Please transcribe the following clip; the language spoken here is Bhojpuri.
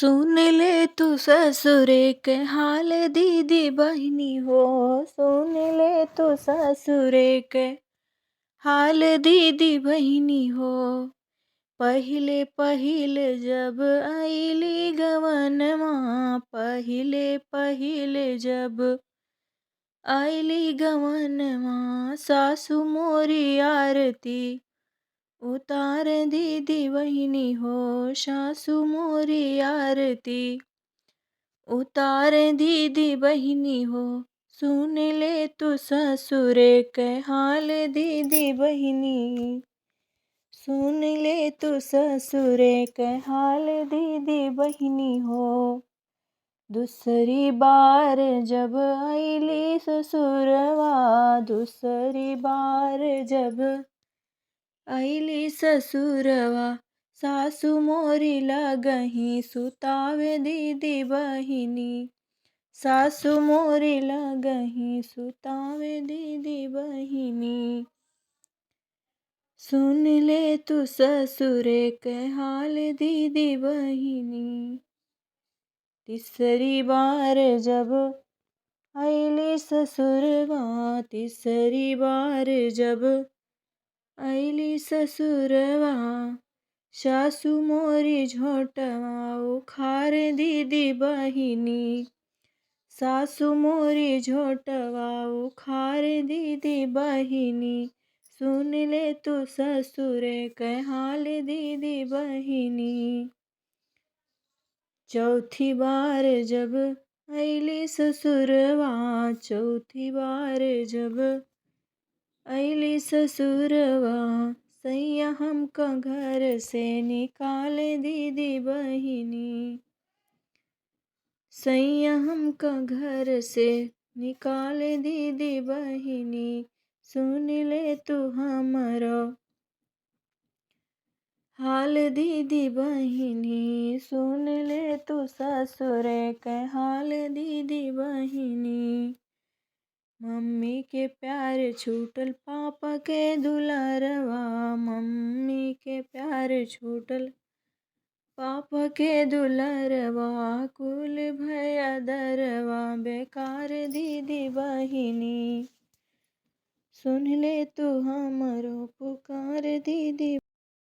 सुन ले तू ससुरे के हाल दीदी बहिनी हो। सुन ले तू ससुरे के हाल दीदी बहिनी हो। पहिले पहिले जब आइली गवनमा, पहिले पहिले जब आइली गवनमा, सासु मोरी आरती उतार दीदी बहिनी हो। सासु मोरी आरती उतार दीदी बहिनी हो। सुन ले तू ससुरे के हाल दीदी बहिनी। सुन ले तू ससुरे के हाल दीदी बहिनी हो। दूसरी बार जब आइली ससुरवा, दूसरी बार जब आइली ससुरवा, सासु मोरी लगही सुतावे दीदी बहिनी। सासु मोरी लगही सुतावे दीदी बहिनी। सुन ले तू ससुरे के हाल दीदी बहिनी। तीसरी बार जब आइली ससुरवा, तीसरी बार जब आइली ससुरवा, सासु मोरी झोटवा उखार दीदी बहिनी। सासु मोरी झोटवा उखार दीदी बहिनी। सुन ले तू ससुरे के हाल दीदी बहिनी। चौथी बार जब आइली ससुरवा, चौथी बार जब आइली ससुरवा, सैया हमका घर से निकाल दीदी बहिनी। सैया हमका घर से निकाल दीदी बहिनी। सुन ले तू हमरो हाल दीदी बहिनी। सुन ले तू ससुरे के हाल दीदी बहिनी। मम्मी के प्यार छूटल पापा के दुलारवा, मम्मी के प्यार छूटल पापा के दुलारवा, कुल भया दरवा बेकार दीदी बहिनी। सुन ले तू हमरो पुकार दीदी।